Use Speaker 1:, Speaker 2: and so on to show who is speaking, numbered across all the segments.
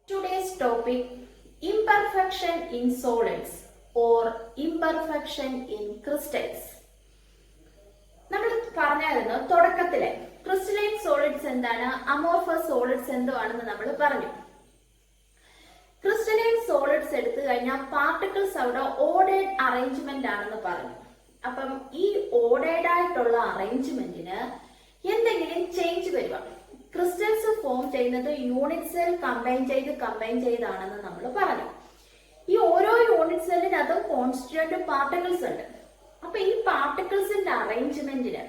Speaker 1: Today's topic, imperfection in solids or imperfection in crystals. നമ്മൾ പറഞ്ഞായിരുന്നു തുടക്കത്തിലെ ക്രിസ്റ്റലൈൻ സോളിഡ്സ് എന്താണ്, അമോർഫസ് സോളിഡ്സ് എന്തുവാണെന്ന് നമ്മൾ പറഞ്ഞു. ക്രിസ്റ്റലൈൻ സോളിഡ്സ് എടുത്തു കഴിഞ്ഞാൽ പാർട്ടിക്കിൾസ് അവിടെ ഓർഡേഡ് അറേഞ്ച്മെന്റ് ആണെന്ന് പറഞ്ഞു. അപ്പം ഈ ഓർഡേഡ് ആയിട്ടുള്ള അറേഞ്ച്മെന്റിന് എന്തെങ്കിലും ചേഞ്ച് വരിക. ക്രിസ്റ്റൽസ് ഫോം ചെയ്യുന്നത് യൂണിറ്റ് സെൽ കമ്പൈൻ ചെയ്താണെന്ന് നമ്മൾ പറഞ്ഞു. ഈ ഓരോ യൂണിറ്റ് സെല്ലിനകത്തും കോൺസ്റ്റിറ്റ്യൂന്റ് പാർട്ടിക്കിൾസ് ഉണ്ട്. അപ്പൊ ഈ പാർട്ടിക്കിൾസിന്റെ അറേഞ്ച്മെന്റിന്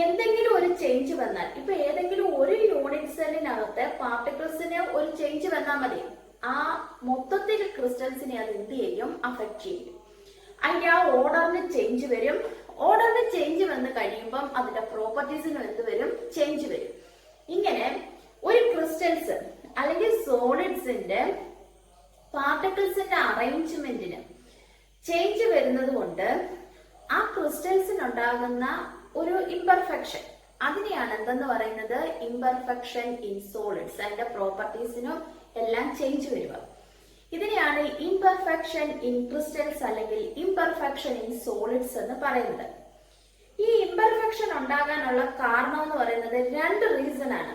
Speaker 1: എന്തെങ്കിലും ഒരു ചേഞ്ച് വന്നാൽ, ഇപ്പൊ ഏതെങ്കിലും ഒരു യൂണിറ്റ് സെല്ലിനകത്ത് പാർട്ടിക്കിൾസിന് ഒരു ചേഞ്ച് വന്നാൽ മതി, ആ മൊത്തത്തിൽ ക്രിസ്റ്റൽസിനെ അത് എന്ത് ചെയ്യും, അഫക്ട് ചെയ്യും. അതിന്റെ ആ ഓർഡറിന് ചേഞ്ച് വരും. ഓർഡറിന് ചേഞ്ച് വന്ന് കഴിയുമ്പം അതിന്റെ പ്രോപ്പർട്ടീസിനും എന്ത് വരും, ചേഞ്ച് വരും. ഇങ്ങനെ ഒരു ക്രിസ്റ്റൽസ് അല്ലെങ്കിൽ സോളിഡ്സിന്റെ പാർട്ടിക്കിൾസിന്റെ അറേഞ്ച്മെന്റിന് ചേഞ്ച് വരുന്നത് കൊണ്ട് ആ ക്രിസ്റ്റൽസിനുണ്ടാകുന്ന ഒരു ഇംപെർഫെക്ഷൻ, അതിനെയാണ് എന്തെന്ന് പറയുന്നത്, ഇംപെർഫെക്ഷൻ ഇൻ സോളിഡ്സ്. അതിന്റെ പ്രോപ്പർട്ടീസിനും എല്ലാം ചേഞ്ച് വരിക. ഇതിനെയാണ് ഇംപെർഫെക്ഷൻ ഇൻ ക്രിസ്റ്റൽസ് അല്ലെങ്കിൽ ഇംപെർഫെക്ഷൻ ഇൻ സോളിഡ്സ് എന്ന് പറയുന്നത്. ഈ ഇംപെർഫെക്ഷൻ ഉണ്ടാകാനുള്ള കാരണം എന്ന് പറയുന്നത് രണ്ട് റീസൺ ആണ്.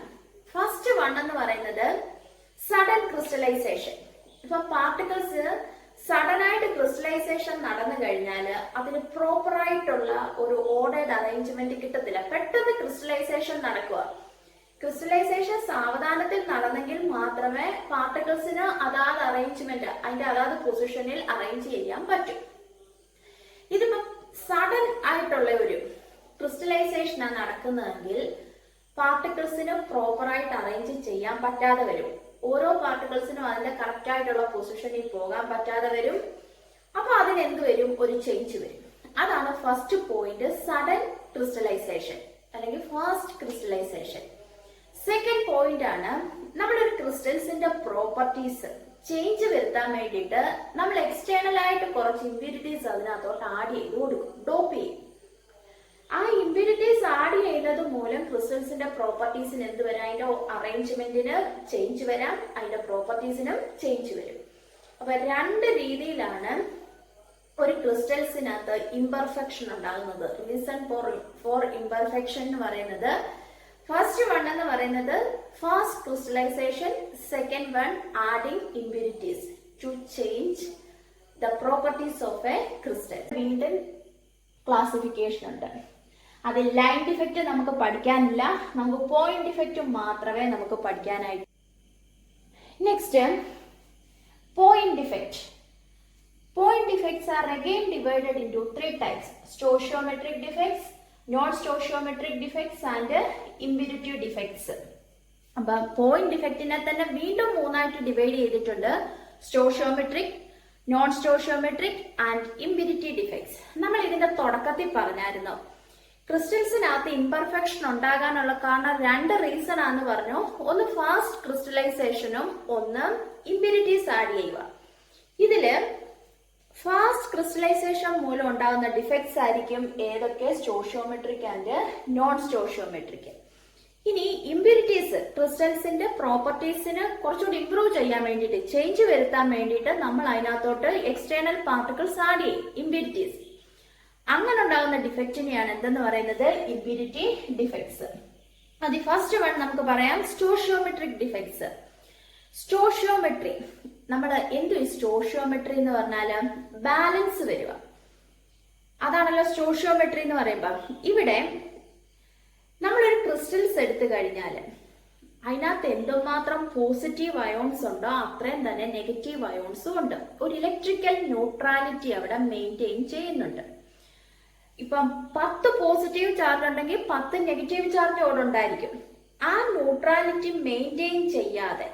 Speaker 1: ഫസ്റ്റ് വൺ എന്ന് പറയുന്നത് സഡൻ ക്രിസ്റ്റലൈസേഷൻ. ഇപ്പൊ പാർട്ടിക്കിൾസ് സഡൻ ആയിട്ട് ക്രിസ്റ്റലൈസേഷൻ നടന്നു കഴിഞ്ഞാൽ അതിന് പ്രോപ്പർ ആയിട്ടുള്ള ഒരു ഓർഡേഡ് അറേഞ്ച്മെന്റ് കിട്ടത്തില്ല. പെട്ടെന്ന് ക്രിസ്റ്റലൈസേഷൻ നടക്കുക. ക്രിസ്റ്റലൈസേഷൻ സാവധാനത്തിൽ നടന്നെങ്കിൽ മാത്രമേ പാർട്ടിക്കിൾസിന് അതാത് അറേഞ്ച്മെന്റ്, അതിന്റെ അതാത് പൊസിഷനിൽ അറേഞ്ച് ചെയ്യാൻ പറ്റും. ഇതിപ്പോ സഡൻ ആയിട്ടുള്ള ഒരു ക്രിസ്റ്റലൈസേഷനാണ് നടക്കുന്നതെങ്കിൽ പാർട്ടിക്കിൾസിന് പ്രോപ്പർ ആയിട്ട് അറേഞ്ച് ചെയ്യാൻ പറ്റാതെ വരും. ഓരോ പാർട്ടിക്കിൾസിനും അതിന്റെ കറക്റ്റ് ആയിട്ടുള്ള പൊസിഷനിൽ പോകാൻ പറ്റാതെ വരും. അപ്പൊ അതിനെന്ത് വരും, ഒരു ചേഞ്ച് വരും. അതാണ് ഫസ്റ്റ് പോയിന്റ്, സഡൻ ക്രിസ്റ്റലൈസേഷൻ അല്ലെങ്കിൽ ഫാസ്റ്റ് ക്രിസ്റ്റലൈസേഷൻ. സെക്കൻഡ് പോയിന്റ് ആണ്, നമ്മളൊരു ക്രിസ്റ്റൽസിന്റെ പ്രോപ്പർട്ടീസ് ചേഞ്ച് വരുത്താൻ വേണ്ടിയിട്ട് നമ്മൾ എക്സ്റ്റേണൽ ആയിട്ട് കുറച്ച് ഇമ്പ്യൂരിറ്റീസ് അതിനകത്തോട്ട് ആഡ് ചെയ്ത് കൊടുക്കും, ഡോപ്പ് ചെയ്യും. ആ ഇമ്പ്യൂരിറ്റീസ് ആഡ് ചെയ്യുന്നത് മൂലം ക്രിസ്റ്റൽസിന്റെ പ്രോപ്പർട്ടീസിന് എന്ത് വരാം, അതിന്റെ അറേഞ്ച്മെന്റിന് ചേഞ്ച് വരാം, അതിന്റെ പ്രോപ്പർട്ടീസിനും ചേഞ്ച് വരും. അപ്പൊ രണ്ട് രീതിയിലാണ് ഒരു ക്രിസ്റ്റൽസിനകത്ത് ഇംപെർഫെക്ഷൻ ഉണ്ടാകുന്നത്. റീസൺ ഫോർ ഇംപെർഫെക്ഷൻ എന്ന് പറയുന്നത്, ഫസ്റ്റ് വൺ എന്ന് പറയുന്നത് fast crystallization, second one adding impurities to change the properties of a crystal. വീണ്ടും ക്ലാസിഫിക്കേഷൻ ഉണ്ട്. അതിൽ ലൈൻ ഡിഫക്റ്റ് നമുക്ക് പഠിക്കാനില്ല, നമുക്ക് പോയിന്റ് ഡിഫക്റ്റ് മാത്രമേ നമുക്ക് പഠിക്കാനായിട്ട്. Next, point defect. Point defects are again divided into three types: stoichiometric defects, non-stoichiometric defects and impurity defects. അപ്പൊ point ഡിഫക്റ്റിനെ തന്നെ വീണ്ടും മൂന്നായിട്ട് ഡിവൈഡ് ചെയ്തിട്ടുണ്ട്: stoichiometric, non stoichiometric and impurity defects. നമ്മൾ ഇതിന്റെ തുടക്കത്തിൽ പറഞ്ഞായിരുന്നു, ക്രിസ്റ്റൽസിനകത്ത് ഇംപെർഫെക്ഷൻ ഉണ്ടാകാനുള്ള കാരണം രണ്ട് റീസൺ ആണെന്ന് പറഞ്ഞു. ഒന്ന് ഫാസ്റ്റ് ക്രിസ്റ്റലൈസേഷനും ഒന്ന് ഇംപ്യൂരിറ്റീസ് ആഡ് ചെയ്യുക. ഇതില് ഫാസ്റ്റ് ക്രിസ്റ്റലൈസേഷൻ മൂലം ഉണ്ടാകുന്ന ഡിഫക്ട്സ് ആയിരിക്കും ഏതൊക്കെ, സ്റ്റോഷിയോമെട്രിക് ആൻഡ് നോൺ സ്റ്റോഷിയോമെട്രിക്. ഇനി ഇംപ്യൂരിറ്റീസ്, ക്രിസ്റ്റൽസിന്റെ പ്രോപ്പർട്ടീസിന് കുറച്ചുകൂടി ഇംപ്രൂവ് ചെയ്യാൻ വേണ്ടിയിട്ട്, ചേഞ്ച് വരുത്താൻ വേണ്ടിയിട്ട് നമ്മൾ അതിനകത്തോട്ട് എക്സ്റ്റേണൽ പാർട്ടിക്കിൾസ് ആഡ് ചെയ്യും, ഇംപ്യൂരിറ്റീസ്. അങ്ങനെ ഉണ്ടാകുന്ന ഡിഫക്റ്റിനെയാണ് എന്തെന്ന് പറയുന്നത്, ഇംപ്യൂരിറ്റി ഡിഫക്ട്സ്. അത് ഫസ്റ്റ് വൺ നമുക്ക് പറയാം, സ്റ്റോഷിയോമെട്രിക് ഡിഫക്ട്സ്. സ്റ്റോഷിയോമെട്രി, നമ്മൾ എന്തു സ്റ്റോഷിയോമെട്രി എന്ന് പറഞ്ഞാല് ബാലൻസ് വരിക, അതാണല്ലോ സ്റ്റോഷിയോമെട്രി എന്ന് പറയുമ്പോ. ഇവിടെ നമ്മളൊരു ക്രിസ്റ്റൽസ് എടുത്തു കഴിഞ്ഞാൽ അതിനകത്ത് എന്തുമാത്രം പോസിറ്റീവ് അയോൺസ് ഉണ്ടോ അത്രയും തന്നെ നെഗറ്റീവ് അയോൺസും ഉണ്ട്. ഒരു ഇലക്ട്രിക്കൽ ന്യൂട്രാലിറ്റി അവിടെ മെയിൻറ്റെയിൻ ചെയ്യുന്നുണ്ട്. ഇപ്പം 10 പോസിറ്റീവ് ചാർജ് ഉണ്ടെങ്കിൽ 10 നെഗറ്റീവ് ചാർജ് അവിടെ ഉണ്ടായിരിക്കും. ആ ന്യൂട്രാലിറ്റി മെയിൻറ്റെയിൻ ചെയ്യാതെ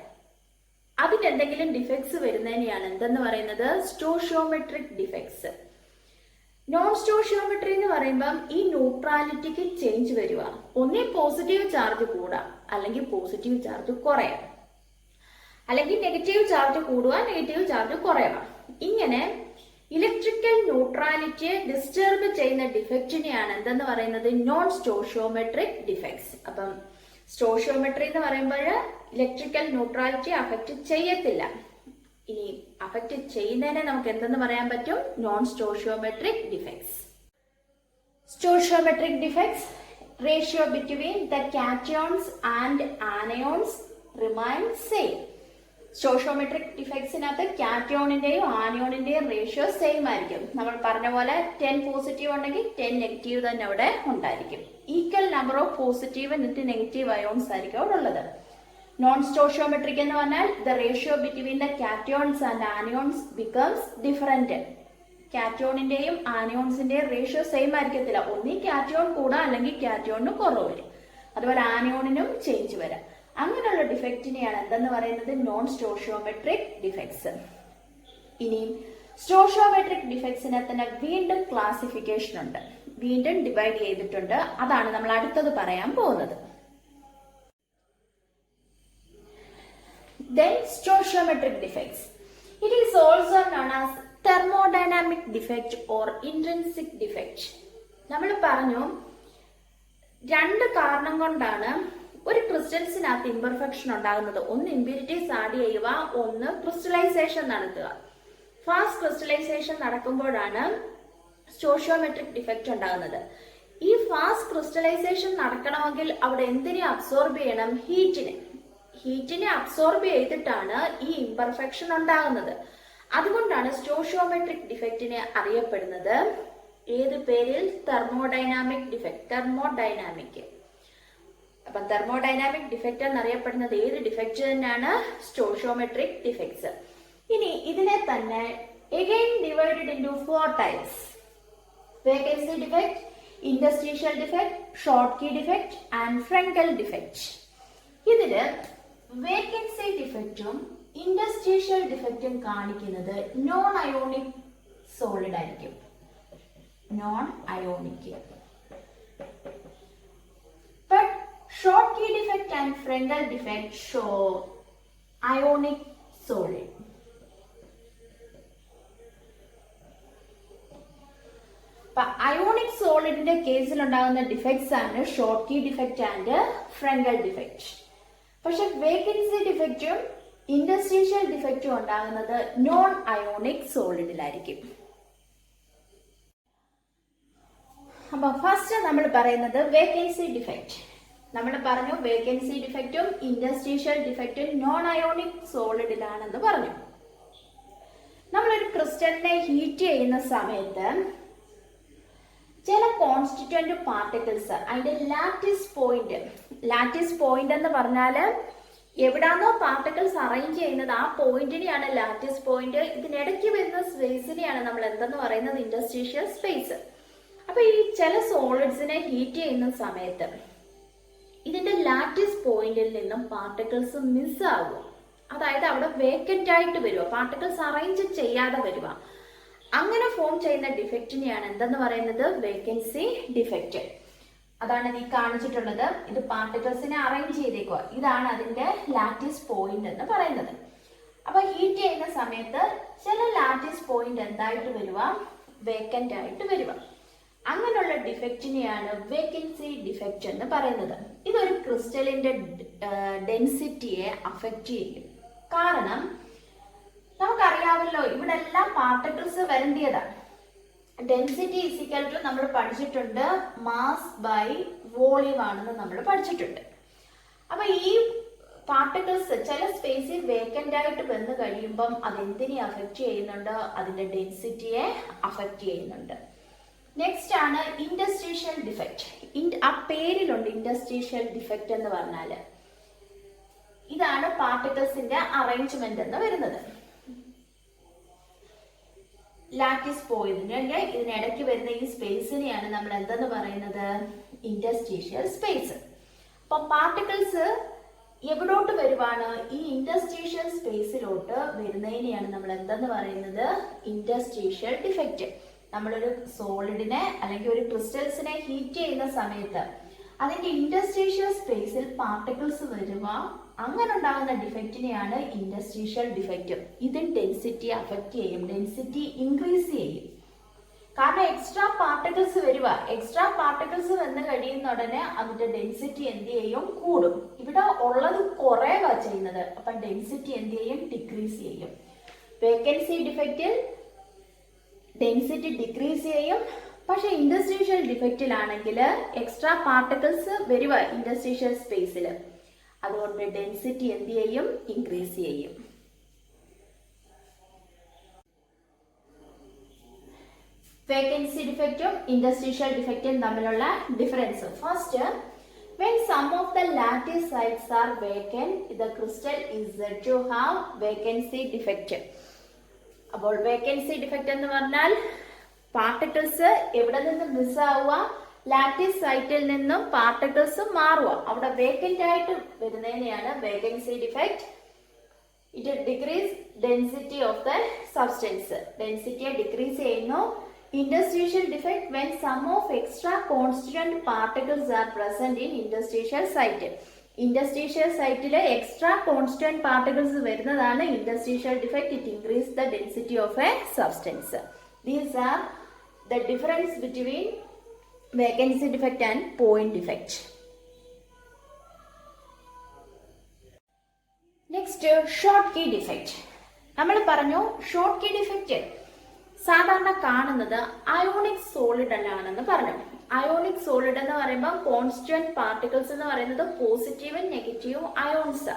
Speaker 1: അതിനെന്തെങ്കിലും ഡിഫക്ട്സ് വരുന്നതിനെയാണ് എന്തെന്ന് പറയുന്നത്, സ്റ്റോഷിയോമെട്രിക് ഡിഫക്ട്സ്. നോൺ സ്റ്റോഷിയോമെട്രി എന്ന് പറയുമ്പം ഈ ന്യൂട്രാലിറ്റിക്ക് ചേഞ്ച് വരിക. ഒന്നേ പോസിറ്റീവ് ചാർജ് കൂടാം, അല്ലെങ്കിൽ പോസിറ്റീവ് ചാർജ് കുറയാം, അല്ലെങ്കിൽ നെഗറ്റീവ് ചാർജ് കൂടുക, നെഗറ്റീവ് ചാർജ് കുറയുക. ഇങ്ങനെ ഇലക്ട്രിക്കൽ ന്യൂട്രാലിറ്റിയെ ഡിസ്റ്റർബ് ചെയ്യുന്ന ഡിഫക്റ്റിനെയാണ് എന്തെന്ന് പറയുന്നത്, നോൺ സ്റ്റോഷിയോമെട്രിക് ഡിഫക്ട്സ്. അപ്പം സ്റ്റോഷിയോമെട്രി എന്ന് പറയുമ്പോൾ ഇലക്ട്രിക്കൽ ന്യൂട്രാലിറ്റി അഫക്റ്റ് ചെയ്യത്തില്ല. ഇനി അഫക്റ്റ് ചെയ്യുന്നതിനെ നമുക്ക് എന്തെന്ന് പറയാൻ പറ്റും? Non stoichiometric defects. Stoichiometric defects, ratio between the cations and anions remain same. Stoichiometric ഡിഫക്ട്സിനകത്ത് കാറ്റയോണിന്റെയും ആനയോണിന്റെയും റേഷ്യോ സെയിം ആയിരിക്കും. നമ്മൾ പറഞ്ഞ പോലെ 10 പോസിറ്റീവ് ഉണ്ടെങ്കിൽ 10 നെഗറ്റീവ് തന്നെ അവിടെ ഉണ്ടായിരിക്കും. ഈക്വൽ നമ്പർ ഓഫ് പോസിറ്റീവ് എന്നിട്ട് നെഗറ്റീവ് അയോൺസ് ആയിരിക്കും അവിടെ ഉള്ളത്. നോൺ സ്റ്റോഷിയോമെട്രിക് എന്ന് പറഞ്ഞാൽ the ratio between the cations and anions becomes different. കാറ്റയോണിന്റെയും ആനയോൺസിന്റെയും റേഷ്യോ സെയിം ആയിരിക്കത്തില്ല. ഒന്നീ കാറ്റയോൺ കൂടാ അല്ലെങ്കിൽ കാറ്റയോണിന് കുറവ് വരും. അതുപോലെ ആനയോണിനും ചേഞ്ച് വരാം. അങ്ങനെയുള്ള ഡിഫക്റ്റിനെയാണ് എന്തെന്ന് പറയുന്നത്? Non stoichiometric defects. ഇനിയും സ്റ്റോഷിയോമെട്രിക് ഡിഫക്ട്സിനെ തന്നെ വീണ്ടും ക്ലാസിഫിക്കേഷൻ ഉണ്ട്, വീണ്ടും ഡിവൈഡ് ചെയ്തിട്ടുണ്ട്. അതാണ് നമ്മൾ അടുത്തത് പറയാൻ പോകുന്നത്. Then stoichiometric defects. It is also known as thermodynamic defect or intrinsic defect. നമ്മൾ പറഞ്ഞു, രണ്ട് കാരണം കൊണ്ടാണ് ഒരു ക്രിസ്റ്റൽസിനകത്ത് ഇംപെർഫെക്ഷൻ ഉണ്ടാകുന്നത്. ഒന്ന് ഇംപ്യൂരിറ്റീസ് ആഡ് ചെയ്യുക, ഒന്ന് ക്രിസ്റ്റലൈസേഷൻ നടത്തുക. ഫാസ്റ്റ് ക്രിസ്റ്റലൈസേഷൻ നടക്കുമ്പോഴാണ് സ്റ്റോഷിയോമെട്രിക് ഡിഫക്റ്റ് ഉണ്ടാകുന്നത്. ഈ ഫാസ്റ്റ് ക്രിസ്റ്റലൈസേഷൻ നടക്കണമെങ്കിൽ അവിടെ എന്തിനെ അബ്സോർബ് ചെയ്യണം? ഹീറ്റിനെ അബ്സോർബ് ചെയ്തിട്ടാണ് ഈ ഇംപെർഫെക്ഷൻ ഉണ്ടാകുന്നത്. അതുകൊണ്ടാണ് സ്റ്റോഷിയോമെട്രിക് ഡിഫക്റ്റിനെ അറിയപ്പെടുന്നത് ഏത് പേരിൽ? Thermodynamic defect. തെർമോഡൈനാമിക്. അപ്പൊ തെർമോഡൈനാമിക് ഡിഫക്റ്റ് എന്നറിയപ്പെടുന്നത് ഏത് ഡിഫക്റ്റ് തന്നെയാണ്? Stoichiometric defects. ഇനി ഇതിനെ തന്നെ again divided into 4 types: vacancy defect, interstitial defect, Schottky defect and Frenkel defect. ഇതില് വേക്കൻസി ഡിഫക്റ്റും ഇൻഡസ്ട്രീഷ്യൽ ഡിഫക്റ്റും കാണിക്കുന്നത് നോൺ അയോണിക് സോളിഡ് ആയിരിക്കും. Non ionic. But Schottky defect and Frenkel defect show ionic solid. Ionic സോളിഡിന്റെ കേസിൽ ഉണ്ടാകുന്ന ഡിഫക്ട്സ് ആണ് Schottky defect and Frenkel defect. പക്ഷെ വേക്കൻസി ഡിഫക്റ്റും ഇൻഡസ്ട്രീഷ്യൽ ഡിഫക്റ്റും ഉണ്ടാകുന്നത് നോൺ അയോണിക് സോളിഡിലായിരിക്കും. അപ്പൊ ഫസ്റ്റ് നമ്മൾ പറയുന്നത് വേക്കൻസി ഡിഫക്റ്റ്. നമ്മൾ പറഞ്ഞു വേക്കൻസി ഡിഫക്റ്റും ഇൻഡസ്ട്രീഷ്യൽ ഡിഫക്റ്റും നോൺ അയോണിക് സോളിഡിലാണെന്ന് പറഞ്ഞു. നമ്മളൊരു ക്രിസ്റ്റലിനെ ഹീറ്റ് ചെയ്യുന്ന സമയത്ത് ചില കോൺസ്റ്റിറ്റ്യൂന്റ് പാർട്ടിക്കിൾസ് അതിന്റെ ലാറ്റിസ് പോയിന്റ് എന്ന് പറഞ്ഞാൽ എവിടാന്നോ പാർട്ടിക്കിൾസ് അറേഞ്ച് ചെയ്യുന്നത് ആ പോയിന്റിനെയാണ് ലാറ്റിസ് പോയിന്റ്. ഇതിനിടയ്ക്ക് വരുന്ന സ്പേസിനെയാണ് നമ്മൾ എന്തെന്ന് പറയുന്നത്? ഇൻഡസ്ട്രീഷ്യൽ സ്പേസ്. അപ്പൊ ഈ ചില സോളിഡ്സിനെ ഹീറ്റ് ചെയ്യുന്ന സമയത്ത് ഇതിന്റെ ലാറ്റിസ് പോയിന്റിൽ നിന്നും പാർട്ടിക്കിൾസ് മിസ് ആവുക. അതായത് അവിടെ വേക്കന്റ് ആയിട്ട് വരിക, പാർട്ടിക്കിൾസ് അറേഞ്ച് ചെയ്യാതെ വരിക. അങ്ങനെ ഫോം ചെയ്യുന്ന ഡിഫക്റ്റിനെയാണ് എന്തെന്ന് പറയുന്നത്? Vacancy defect. അതാണ് ഈ കാണിച്ചിട്ടുള്ളത്. ഇത് പാർട്ടിക്കിൾസിനെ അറേഞ്ച് ചെയ്തേക്കുക. ഇതാണ് അതിന്റെ ലാറ്റിസ് പോയിന്റ് എന്ന് പറയുന്നത്. അപ്പൊ ഹീറ്റ് ചെയ്യുന്ന സമയത്ത് ചില ലാറ്റിസ് പോയിന്റ് എന്തായിട്ട് വരിക? വേക്കന്റ് ആയിട്ട് വരിക. അങ്ങനെയുള്ള ഡിഫക്റ്റിനെയാണ് വേക്കൻസി ഡിഫക്റ്റ് എന്ന് പറയുന്നത്. ഇതൊരു ക്രിസ്റ്റലിന്റെ ഡെൻസിറ്റിയെ അഫക്റ്റ് ചെയ്യും. കാരണം നമുക്കറിയാമല്ലോ, ഇവിടെ എല്ലാം പാർട്ടിക്കിൾസ് വരേണ്ടതാണ്. ഡെൻസിറ്റി ഈക്വൽ ടു നമ്മൾ പഠിച്ചിട്ടുണ്ട് മാസ് ബൈ വോളിയം ആണെന്ന് നമ്മൾ പഠിച്ചിട്ടുണ്ട്. അപ്പൊ ഈ പാർട്ടിക്കിൾസ് ചില സ്പേസിൽ വേക്കന്റ് ആയിട്ട് വന്നു കഴിയുമ്പം അതെന്തിനെ അഫക്റ്റ് ചെയ്യുന്നുണ്ട്? അതിന്റെ ഡെൻസിറ്റിയെ അഫക്റ്റ് ചെയ്യുന്നുണ്ട്. നെക്സ്റ്റ് ആണ് ഇൻഡസ്ട്രീഷ്യൽ ഡിഫക്റ്റ്. ആ പേരിലുണ്ട് ഇൻഡസ്ട്രീഷ്യൽ ഡിഫക്റ്റ് എന്ന് പറഞ്ഞാല്. ഇതാണ് പാർട്ടിക്കിൾസിന്റെ അറേഞ്ച്മെന്റ് എന്ന് വരുന്നത്. ലാറ്റിസ് പോയിന്റ് ഇതിനിടയ്ക്ക് വരുന്ന ഈ സ്പേസിനെയാണ് നമ്മൾ എന്തെന്ന് പറയുന്നത്? ഇൻഡസ്ട്രീഷ്യൽ സ്പേസ്. അപ്പൊ പാർട്ടിക്കിൾസ് എവിടോട്ട് വരുവാണ്? ഈ ഇൻഡസ്ട്രീഷ്യൽ സ്പേസിലോട്ട് വരുന്നതിനെയാണ് നമ്മൾ എന്തെന്ന് പറയുന്നത്? ഇൻഡസ്ട്രീഷ്യൽ ഡിഫക്റ്റ്. നമ്മളൊരു സോളിഡിനെ അല്ലെങ്കിൽ ഒരു ക്രിസ്റ്റൽസിനെ ഹീറ്റ് ചെയ്യുന്ന സമയത്ത് അതിന്റെ ഇൻഡസ്ട്രീഷ്യൽ സ്പേസിൽ പാർട്ടിക്കിൾസ് വരുക, അങ്ങനെ ഉണ്ടാകുന്ന ഡിഫക്റ്റിനെയാണ് ഇൻഡസ്ട്രീഷ്യൽ ഡിഫക്റ്റ്. ഇത് ഡെൻസിറ്റി അഫക്റ്റ് ചെയ്യും, ഡെൻസിറ്റി ഇൻക്രീസ് ചെയ്യും. കാരണം എക്സ്ട്രാ പാർട്ടിക്കിൾസ് വരിക. എക്സ്ട്രാ പാർട്ടിക്കിൾസ് വന്ന് കഴിയുന്ന ഉടനെ അതിന്റെ ഡെൻസിറ്റി എന്ത് ചെയ്യും? കൂടും. ഇവിടെ ഉള്ളത് കുറയുക ചെയ്യുന്നത്. അപ്പൊ ഡെൻസിറ്റി എന്ത് ചെയ്യും? ഡിക്രീസ് ചെയ്യും. വേക്കൻസി ഡിഫക്റ്റിൽ ഡെൻസിറ്റി ഡിക്രീസ് ചെയ്യും. പക്ഷെ ഇന്റർസ്റ്റീഷ്യൽ ഡിഫക്റ്റിലാണെങ്കിൽ എക്സ്ട്രാ പാർട്ടിക്കിൾസ് വരിക ഇന്റർസ്റ്റീഷ്യൽ സ്പേസിൽ. അതുകൊണ്ട് ഡെൻസിറ്റി എന്ത് ചെയ്യും? ഇൻക്രീസ് ചെയ്യും. വേക്കൻസി ഡിഫക്റ്റും ഇന്റർസ്റ്റീഷ്യൽ ഡിഫക്റ്റും തമ്മിലുള്ള difference. First, when some of the lattice sites are vacant, the crystal is said to have vacancy defect. അപ്പോൾ വേക്കൻസി ഡിഫക്റ്റ് എന്ന് പറഞ്ഞാൽ പാർട്ടിക്കിൾസ് എവിടെ നിന്ന് മിസ് ആവുക? ലാറ്റിസ് സൈറ്റിൽ നിന്നും പാർട്ടിക്കിൾസ് മാറുക. അവിടെ വേക്കന്റ് ആയിട്ട് വരുന്നതിനെയാണ് vacancy defect. It decrease density of the substance. ഡെൻസിറ്റിയെ ഡിക്രീസ് ചെയ്യുന്നു. Interstitial defect when some of extra constituent particles are present in interstitial site. Interstitial siteile extra constituent particles വരുന്നതാണ് interstitial defect. It increases the density of a substance. These are the difference between vacancy defect and point defect. Next, short key defect. നമ്മൾ പറഞ്ഞു short key defect സാധാരണ കാണുന്നത് ionic solid ആണെന്ന് പറഞ്ഞു. Ionic solid എന്ന് പറയുമ്പോൾ constituent particles എന്ന് പറയുന്നത് പോസിറ്റീവും നെഗറ്റീവും അയോൺസ്.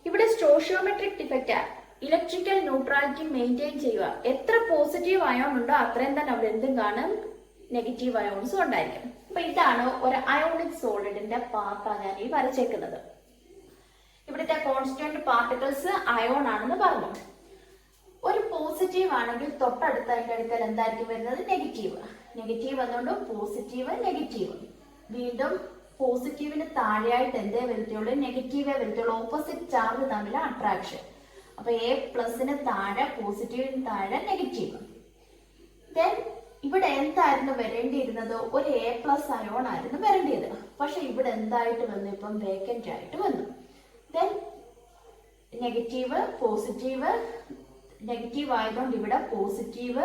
Speaker 1: ഇവിടെ stoichiometric defect electrical neutrality maintain ചെയ്യുക. എത്ര പോസിറ്റീവ് അയോൺ ഉണ്ടോ അത്രയും തന്നെ അവിടെ എന്തും കാണും, നെഗറ്റീവ് അയോൺസും ഉണ്ടായിരിക്കും. അപ്പൊ ഇതാണ് ഒരു അയോണിക് സോളിഡിന്റെ പാർട്ടാണ് ഞാൻ ഈ വരച്ചേക്കുന്നത്. ഇവിടുത്തെ കോൺസ്റ്റുവന്റ് പാർട്ടിക്കിൾസ് അയോൺ ആണെന്ന് പറഞ്ഞു. ഒരു പോസിറ്റീവ് ആണെങ്കിൽ തൊട്ടടുത്ത അതിന്റെ അടുക്കൽ എന്തായിരിക്കും വരുന്നത്? നെഗറ്റീവ്. നെഗറ്റീവ് അതുകൊണ്ട് പോസിറ്റീവ് നെഗറ്റീവ്. വീണ്ടും പോസിറ്റീവിന് താഴെയായിട്ട് എന്തേ വരത്തുള്ളൂ? നെഗറ്റീവേ വരത്തുള്ളൂ. ഓപ്പോസിറ്റ് ചാർജ് തമ്മിൽ അട്രാക്ഷൻ. അപ്പൊ എ പ്ലസിന് താഴെ പോസിറ്റീവിന് താഴെ നെഗറ്റീവ്. ദെൻ ഇവിടെ എന്തായിരുന്നു വരേണ്ടിയിരുന്നത്? ഒരു എ പ്ലസ് അയോൺ ആയിരുന്നു വരേണ്ടത്. പക്ഷെ ഇവിടെ എന്തായിട്ട് വന്നു? ഇപ്പം വേക്കന്റ് ആയിട്ട് വന്നു. ദെൻ നെഗറ്റീവ് പോസിറ്റീവ് നെഗറ്റീവ് ആയതുകൊണ്ട് ഇവിടെ പോസിറ്റീവ്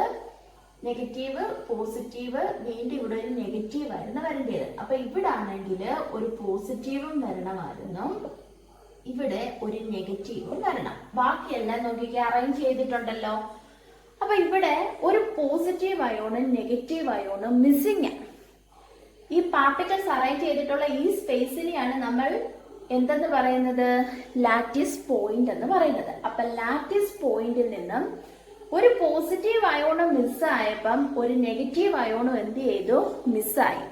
Speaker 1: നെഗറ്റീവ് പോസിറ്റീവ്, വീണ്ടും ഇവിടെ ഒരു നെഗറ്റീവ് ആയിരുന്നു വരേണ്ടത്. അപ്പൊ ഇവിടെ ആണെങ്കിൽ ഒരു പോസിറ്റീവും വരണമായിരുന്നു, ഇവിടെ ഒരു നെഗറ്റീവും വരണം. ബാക്കിയെല്ലാം നോക്കിക്ക് അറേഞ്ച് ചെയ്തിട്ടുണ്ടല്ലോ. അപ്പൊ ഇവിടെ ഒരു പോസിറ്റീവ് അയോണും നെഗറ്റീവ് അയോണും മിസ്സിങ്. ഈ പാർട്ടിക്കിൾസ് അറേഞ്ച് ചെയ്തിട്ടുള്ള ഈ സ്പേസിനെയാണ് നമ്മൾ എന്തെന്ന് പറയുന്നത്? ലാറ്റിസ് പോയിന്റ് എന്ന് പറയുന്നത്. അപ്പൊ ലാറ്റിസ് പോയിന്റിൽ നിന്നും ഒരു പോസിറ്റീവ് അയോണ് മിസ്സായപ്പം ഒരു നെഗറ്റീവ് അയോണും എന്ത് ചെയ്തു? മിസ്സായി.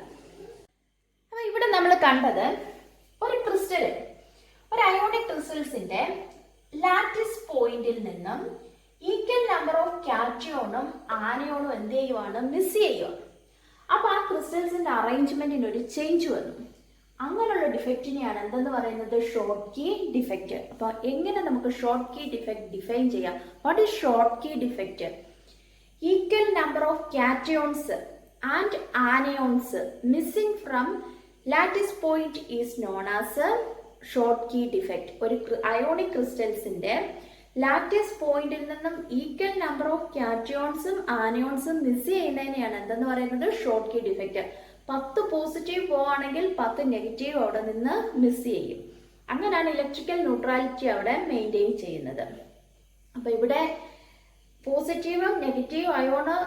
Speaker 1: അപ്പൊ ഇവിടെ നമ്മൾ കണ്ടത് ഒരു ക്രിസ്റ്റല്, ഒരു അയോണിക് ക്രിസ്റ്റൽസിന്റെ ലാറ്റിസ് പോയിന്റിൽ നിന്നും ഈക്വൽ നമ്പർ ഓഫ് കാറ്റയോണും ആനയോണും എന്ത് ചെയ്യുവാണ്? മിസ് ചെയ്യുക. അപ്പൊ ആ ക്രിസ്റ്റൽസിന്റെ അറേഞ്ച്മെന്റിന് ഒരു ചേഞ്ച് വന്നു. അങ്ങനെയുള്ള ഡിഫക്റ്റിനെയാണ് എന്തെന്ന് പറയുന്നത്? Schottky defect. അപ്പൊ എങ്ങനെ നമുക്ക് ഷോർട്ട് കീ ഡിഫക്റ്റ് ഡിഫൈൻ ചെയ്യാം? What is Schottky defect? Equal number of cations and anions missing from lattice point is known as Schottky defect. ഒരു അയോണിക് ക്രിസ്റ്റൽസിന്റെ ലാറ്റിസ് പോയിന്റിൽ നിന്നും ഈക്വൽ നമ്പർ ഓഫ് കാറ്റയോൺസും ആനയോൺസും മിസ് ചെയ്യുന്നതിനെയാണ് എന്തെന്ന് പറയുന്നത്? Schottky defect. 10 പോസിറ്റീവ് പോവാണെങ്കിൽ 10 നെഗറ്റീവ് അവിടെ നിന്ന് മിസ് ചെയ്യും. അങ്ങനെയാണ് ഇലക്ട്രിക്കൽ ന്യൂട്രാലിറ്റി അവിടെ മെയിൻറ്റെയിൻ ചെയ്യുന്നത്. അപ്പൊ ഇവിടെ പോസിറ്റീവും നെഗറ്റീവ് അയോണ്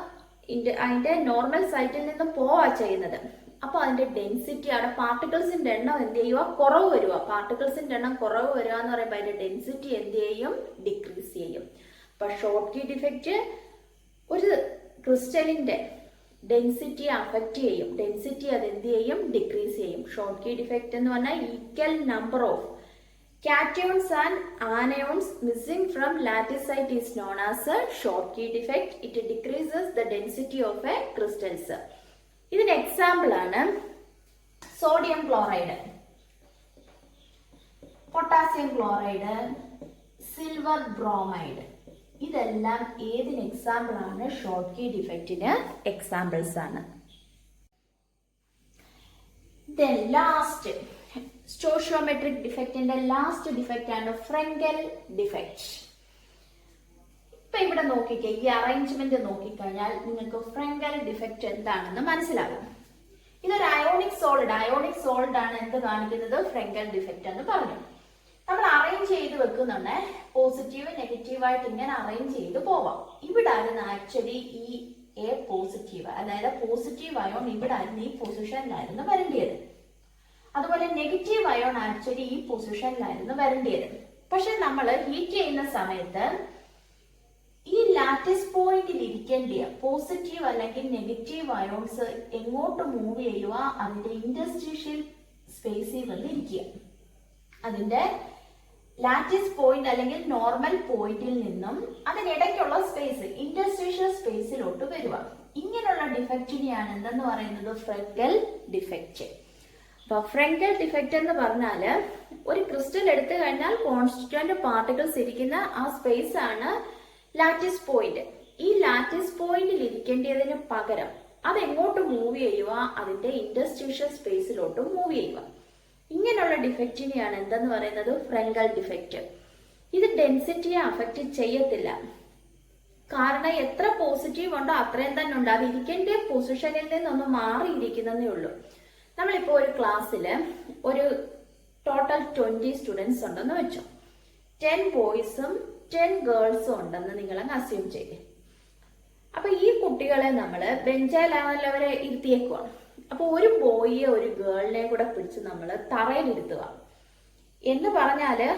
Speaker 1: അതിന്റെ നോർമൽ സൈറ്റിൽ നിന്നും പോവാ ചെയ്യുന്നത്. അപ്പൊ അതിന്റെ ഡെൻസിറ്റി അവിടെ പാർട്ടിക്കിൾസിന്റെ എണ്ണം എന്ത് ചെയ്യുക? കുറവ് വരിക. പാർട്ടിക്കിൾസിന്റെ എണ്ണം കുറവ് വരിക എന്ന് പറയുമ്പോൾ അതിന്റെ ഡെൻസിറ്റി എന്ത് ചെയ്യും? ഡിക്രീസ് ചെയ്യും. അപ്പൊ ഷോർട്ട് കീ ഡിഫക്റ്റ് ഒരു ക്രിസ്റ്റലിന്റെ ഡെൻസിറ്റി അഫക്റ്റ് ചെയ്യും. ഡെൻസിറ്റി അത് എന്ത് ചെയ്യും? ഡിക്രീസ് ചെയ്യും. ഷോർട്ട് കീ ഡിഫക്റ്റ് എന്ന് പറഞ്ഞാൽ equal number of cations and anions missing from latticite is known as a short key defect. It decreases the density of a crystals. ഇതിന് example ആണ് sodium chloride, potassium chloride, silver bromide. ഇതെല്ലാം ഏതിന് example ആണ്? Schottky ഡിഫക്റ്റിന് examples ആണ്. Then last stoichiometric ഡിഫക്റ്റിന്റെ last defect ആണ് Frenkel defect. ഇപ്പൊ ഇവിടെ നോക്കിക്കേ, ഈ അറേഞ്ച്മെന്റ് നോക്കിക്കഴിഞ്ഞാൽ നിങ്ങൾക്ക് ഫ്രങ്കൽ ഡിഫക്റ്റ് എന്താണെന്ന് മനസ്സിലാകും. ഇതൊരു അയോണിക് സോളിഡ് ആണ് എന്ത് കാണിക്കുന്നത്, ഫ്രങ്കൽ ഡിഫക്റ്റ് എന്ന് പറഞ്ഞു. നമ്മൾ അറേഞ്ച് ചെയ്ത് വെക്കുന്നുണ്ട്, പോസിറ്റീവ് നെഗറ്റീവ് ആയിട്ട് ഇങ്ങനെ അറേഞ്ച് ചെയ്ത് പോവാം. ഇവിടെ ആയിരുന്നു ആക്ച്വലി ഈ എ പോസിറ്റീവ്, അതായത് പോസിറ്റീവ് അയോൺ ഇവിടെ ആയിരുന്നു ഈ പൊസിഷനിലായിരുന്നു വരേണ്ടത്. അതുപോലെ നെഗറ്റീവ് അയോൺ ആക്ച്വലി ഈ പൊസിഷനിലായിരുന്നു വരേണ്ടത്. പക്ഷെ നമ്മൾ ഹീറ്റ് ചെയ്യുന്ന സമയത്ത് ഈ ലാറ്റിസ് പോയിന്റിൽ ഇരിക്കേണ്ട പോസിറ്റീവ് അല്ലെങ്കിൽ നെഗറ്റീവ് അയോൺസ് എങ്ങോട്ട് മൂവ് ചെയ്യുക, അതിന്റെ ഇന്റർസ്റ്റീഷ്യൽ സ്പേസിൽ വന്ന് ഇരിക്കുക. അതിന്റെ ലാറ്റിസ് പോയിന്റ് അല്ലെങ്കിൽ നോർമൽ പോയിന്റിൽ നിന്നും അതിനിടയ്ക്കുള്ള സ്പേസ് ഇന്റർസ്റ്റീഷ്യൽ സ്പേസിലോട്ട് വരിക. ഇങ്ങനെയുള്ള ഡിഫക്റ്റിനെയാണ് എന്തെന്ന് പറയുന്നത്, ഫ്രങ്കൽ ഡിഫക്റ്റ്. അപ്പൊ ഫ്രങ്കൽ ഡിഫക്റ്റ് എന്ന് പറഞ്ഞാല് ഒരു ക്രിസ്റ്റൽ എടുത്തു കഴിഞ്ഞാൽ കോൺസ്റ്റിറ്റ്യൂന്റ് പാർട്ടിക്കിൾസ് ഇരിക്കുന്ന ആ സ്പേസ് ആണ് ലാറ്റിസ് പോയിന്റ്. ഈ ലാറ്റിസ് പോയിന്റിൽ ഇരിക്കേണ്ടതിന് പകരം അതെങ്ങോട്ട് മൂവ് ചെയ്യുക, അതിന്റെ ഇന്റർസ്റ്റീഷ്യൽ സ്പേസിലോട്ട് മൂവ് ചെയ്യുക. ഇങ്ങനെയുള്ള ഡിഫക്റ്റിനെയാണ് എന്തെന്ന് പറയുന്നത്, ഫ്രങ്കൽ ഡിഫക്റ്റ്. ഇത് ഡെൻസിറ്റിയെ അഫക്റ്റ് ചെയ്യത്തില്ല, കാരണം എത്ര പോസിറ്റീവ് ഉണ്ടോ അത്രയും തന്നെ ഉണ്ട്. അത് ഇരിക്കേണ്ട പൊസിഷനിൽ നിന്നൊന്ന് മാറിയിരിക്കുന്നതേ ഉള്ളൂ. നമ്മളിപ്പോ ഒരു ക്ലാസ്സില് ഒരു ടോട്ടൽ 20 സ്റ്റുഡൻസ് ഉണ്ടെന്ന് വെച്ചോ. 10 ബോയ്സും 10 ഗേൾസും ഉണ്ടെന്ന് നിങ്ങൾ അസ്യൂം ചെയ്തേ. അപ്പൊ ഈ കുട്ടികളെ നമ്മള് ബെഞ്ചിലവരെ ഇരുത്തിയേക്കുക. അപ്പൊ ഒരു ബോയിയെ ഒരു ഗേളിനെ കൂടെ പിടിച്ച് നമ്മൾ തറയിലിരുത്തുക എന്ന് പറഞ്ഞാല്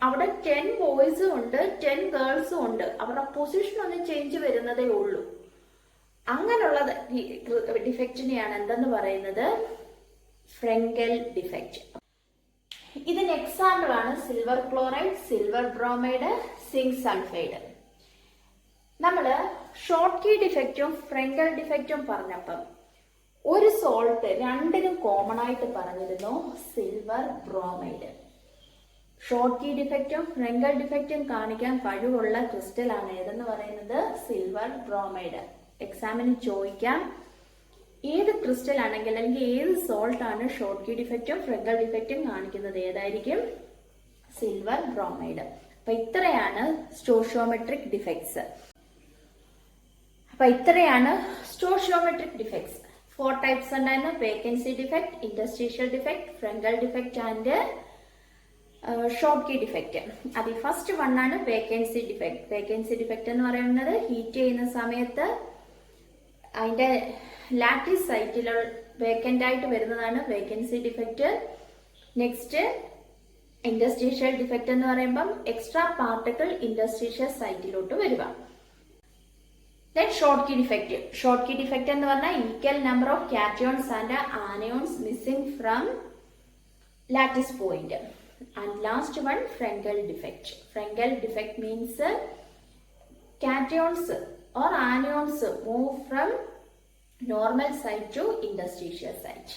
Speaker 1: അവിടെ 10 ബോയ്സും ഉണ്ട് 10 ഗേൾസും ഉണ്ട്. അവരുടെ പൊസിഷൻ ഒന്ന് ചേഞ്ച് വരുന്നതേ ഉള്ളൂ. അങ്ങനെയുള്ള ഡിഫക്റ്റിനെയാണ് എന്തെന്ന് പറയുന്നത്, ഫ്രങ്കൽ ഡിഫക്റ്റ്. ഇതിന് എക്സാമ്പിൾ ആണ് silver chloride, silver bromide, zinc sulphide. നമ്മള് ഷോർട്ട് കീ ഡിഫക്റ്റും ഫ്രങ്കൽ ഡിഫക്റ്റും പറഞ്ഞപ്പം ഒരു സോൾട്ട് രണ്ടിനും കോമൺ ആയിട്ട് പറഞ്ഞിരുന്നു, സിൽവർ ബ്രോമൈഡ്. ഷോർട്ട് കീ ഡിഫക്റ്റും ഫ്രങ്കൽ ഡിഫക്റ്റും കാണിക്കാൻ കഴിവുള്ള ക്രിസ്റ്റൽ ആണ് ഏതെന്ന് പറയുന്നത്, സിൽവർ ബ്രോമൈഡ്. എക്സാമിന് ചോദിക്കാം, ഏത് ക്രിസ്റ്റൽ ആണെങ്കിൽ അല്ലെങ്കിൽ ഏത് സോൾട്ട് ആണ് ഷോർട്ട് കീ ഡിഫക്റ്റും ഫ്രങ്കൽ ഡിഫക്റ്റും കാണിക്കുന്നത്, ഏതായിരിക്കും, സിൽവർ ബ്രോമൈഡ്. അപ്പൊ ഇത്രയാണ് സ്റ്റോഷിയോമെട്രിക് ഡിഫക്ട്സ്. അപ്പൊ ഇത്രയാണ് സ്റ്റോഷിയോമെട്രിക് ഡിഫക്ട്സ്. 4 ടൈപ്സ് ഉണ്ടായിരുന്നു, vacancy defect, interstitial defect, Frenkel defect and Schottky defect. അതിൽ ഫസ്റ്റ് വൺ ആണ് വേക്കൻസി ഡിഫക്ട്. വേക്കൻസി ഡിഫക്റ്റ് എന്ന് പറയുന്നത് ഹീറ്റ് ചെയ്യുന്ന സമയത്ത് അതിന്റെ ലാറ്റിസ് സൈറ്റിൽ വേക്കന്റ് ആയിട്ട് വരുന്നതാണ് vacancy defect. Next interstitial defect എന്ന് പറയുമ്പം എക്സ്ട്രാ പാർട്ടിക്കിൾ ഇന്റർസ്റ്റീഷ്യൽ സൈറ്റിലോട്ട് വരിക. Then Schottky defect. Schottky defect എന്ന് പറഞ്ഞാൽ equal number of cations and anions missing from lattice point. And last one, Frenkel defect. Frenkel defect means cations or anions move from normal site to interstitial site.